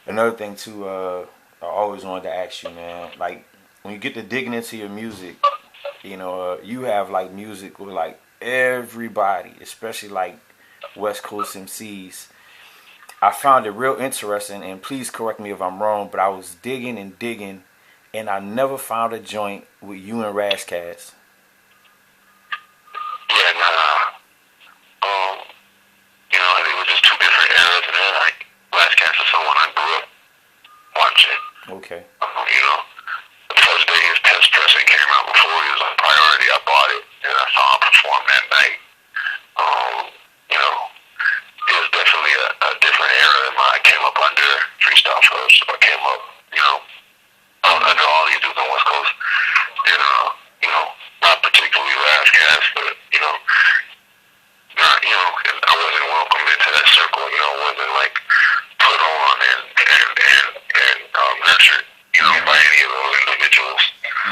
Another thing too, I always wanted to ask you, man. Like when you get to digging into your music, you have like music with like everybody, especially like West Coast MCs. I found it real interesting, and please correct me if I'm wrong, but I was digging and digging, and I never found a joint with you and Razzcast. Yeah, nah. Um, it was just two different eras, and then like Last Cast is someone I grew up watching. Okay. The first day his test pressing came out before he was on priority, I bought it and I saw him perform that night. Um, you know, it was definitely a different era than mine. I came up under freestyle first, so I came up, under all these dudes on West Coast. And not particularly Last Cast, but not, I wasn't welcome into that circle, wasn't like put on and nurtured, by any of those individuals.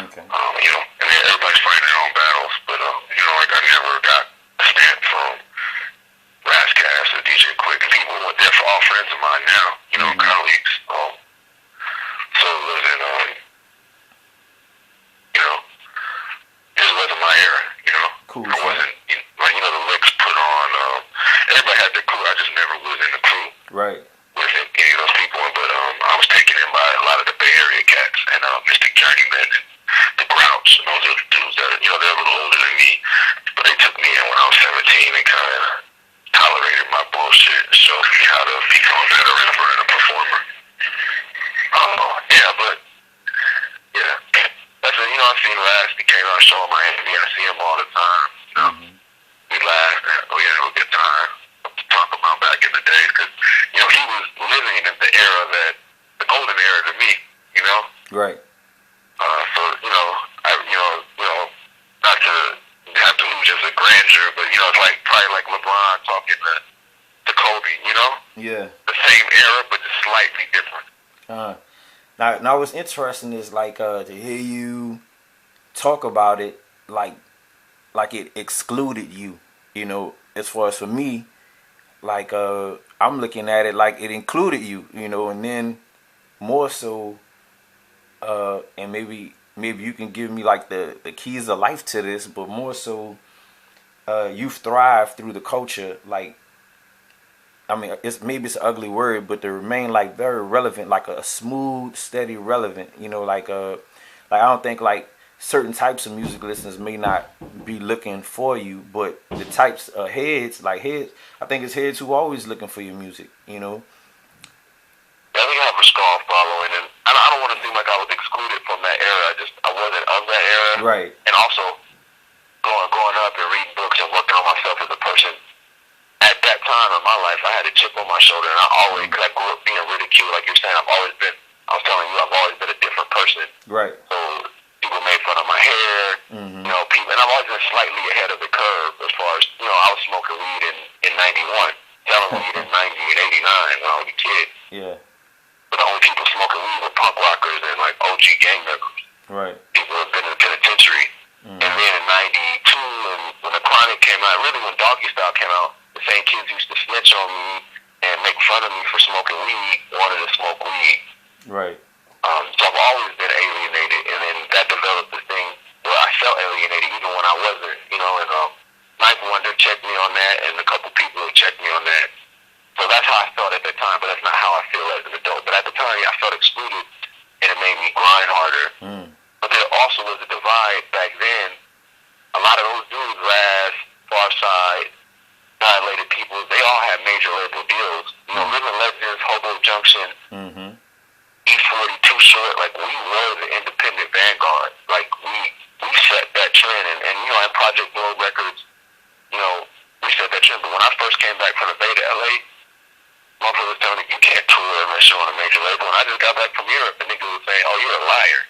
Okay. And then everybody's fighting their own battles, but, like I never got a stamp from Razzcast or DJ Quick, and people were there for all friends of mine now, colleagues. So it wasn't, this wasn't my era, Cool. I wasn't, like, the licks put on, everybody had their crew, I just never was in the crew. Right. With any of those people, but I was taken in by a lot of the Bay Area cats and Mystic Journeyman and the Grouch, and those are the dudes that they're a little older than me, but they took me in when I was 17 and kind of tolerated my bullshit and showed me how to become a better rapper and a performer. Yeah, but yeah, that's it. I've seen Raz. He came out showing Miami. I see him all the time. We laugh. Oh yeah, it was a good time to talk about back in the days because he was living in the era the golden era to me. Right. So not to have to lose just a grandeur, but it's like probably like LeBron talking to Kobe. Yeah. The same era, but just slightly different. Now what's interesting is like to hear you talk about it like it excluded you. As far as for me, like I'm looking at it like it included you. And then more so, and maybe you can give me like the keys of life to this, but more so, you've thrived through the culture. Like, I mean, it's an ugly word, but to remain like very relevant, like a smooth, steady relevant. Like I don't think like certain types of music listeners may not be looking for you, but the types of heads, I think it's heads who always looking for your music. Yeah, I think I have a strong following, and I don't want to seem like I was excluded from that era. I wasn't of that era. Right. And also, growing up and reading books and working on myself as a person, at that time in my life, I had a chip on my shoulder, and I always, because I grew up being ridiculed, like you're saying, I was telling you, I've always been a different person. Right. So people made fun of my hair, people, and I've always been slightly ahead of the curve as far as, I was smoking weed in 91, selling weed in 90 and 89 when I was a kid. Yeah. But the only people smoking weed were punk rockers and like OG gang members. Right. People who have been in the penitentiary. And then in 92, and when the Chronic came out, really when Doggy Style came out, the same kids used to snitch on me and make fun of me for smoking weed wanted to smoke weed. Right. So I've always been alienated, and then that developed this thing where I felt alienated even when I wasn't, and Knife Wonder checked me on that, and a couple people checked me on that. So that's how I felt at the time, but that's not how I feel as an adult. But at the time, I felt excluded, and it made me grind harder. But there also was a divide back then. A lot of those dudes, Raz, Farside, Dilated People, they all had major label deals. Living Legends, Hobo Junction, E40, Too Short, like we were the independent vanguard. Like we set that trend, and in Project World Records, we set that trend. But when I first came back from the Bay to LA, motherfuckers was telling me you can't tour unless you're on a major label. When I just got back from Europe, the nigga was saying, "Oh, you're a liar.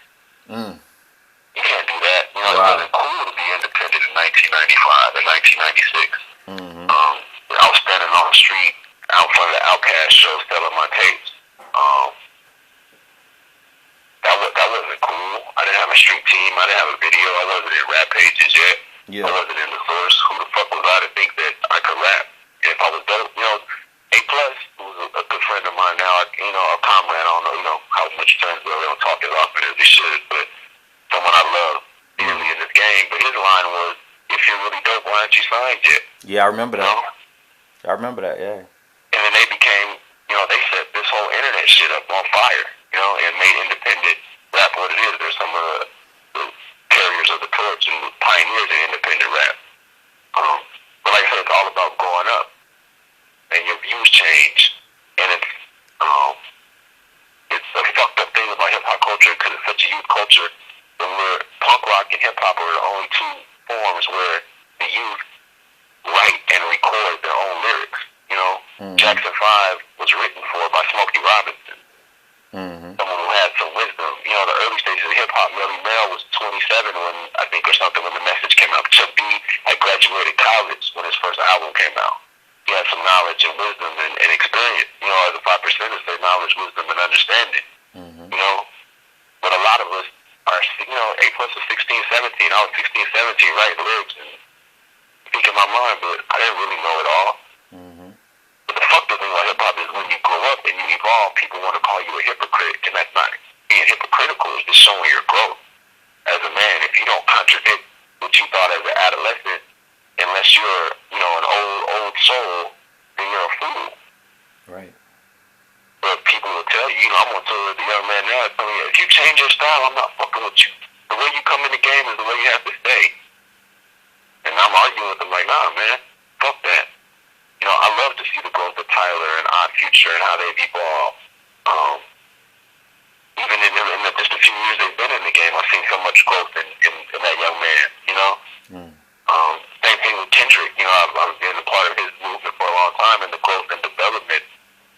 You can't do that." It wasn't cool to be independent in 1995 and 1996. I was standing on the street out front of the OutKast show selling my tapes. That wasn't cool. I didn't have a street team. I didn't have a video. I wasn't in rap pages yet. Yeah. I wasn't in the source. Who the fuck was I to think that I could rap? And if I was dope, A Plus, who's a good friend of mine now, a comrade. I don't know, how much friends we don't talk as often as we should, but someone I love dearly in this game. But his line was, "If you're really dope, why aren't you signed yet?" Yeah, I remember that. I remember that. Yeah. And then they became, they set this whole internet shit up on fire, and made independent rap what it is. There's some of the carriers of the torch and pioneers in independent rap. But like I said, it's all about growing up, and your views change, and it's a fucked up thing about hip hop culture because it's such a youth culture. Where punk rock and hip hop are the only two forms where the youth write and record their own lyrics. Jackson 5 was written by Smokey Robinson, someone who had some wisdom. The early stages of hip hop, Melly Mel was 27 when I think or something when the message came out. Chuck D had graduated college when his first album came out. He had some knowledge and wisdom and experience. As a 5%ers, say knowledge, wisdom, and understanding. But a lot of us are, A plus was 16, 17. I was 16, 17, writing lyrics and speaking my mind, but I didn't really know it all. But the fucked up thing about hip hop is when you grow up and you evolve, people want to call you a hypocrite, and that's not being hypocritical. It's just showing your growth as a man. If you don't contradict what you thought as an adolescent, unless you're, an old soul, then you're a fool. Right. But people will tell you, I'm going to tell the young man now, if you change your style, I'm not fucking with you. The way you come in the game is the way you have to stay. And I'm arguing with them like, nah, man, fuck that. I love to see the growth of Tyler and Odd Future and how they've evolved. Even in just a few years they've been in the game, I've seen so much growth in that young man, Same thing with Kendrick. I've been a part of his movement for a long time and the growth and development.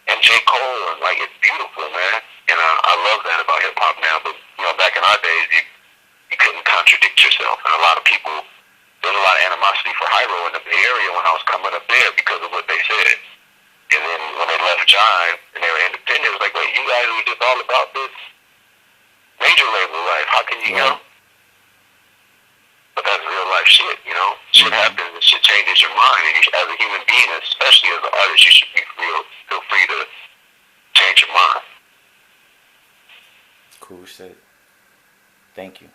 And J. Cole, it's beautiful, man. And I love that about hip-hop now. But, back in our days, you couldn't contradict yourself. And a lot of people, there's a lot of animosity for Hyro in the Bay Area when I was coming up there because of what they said. And then when they left Jive and they were independent, it was like, wait, you guys were just all about this major label life. How can you, But that's real life shit, Shit happens and shit changes your mind. And as a human being, especially as an artist, you should feel free to change your mind. Cool shit. Thank you.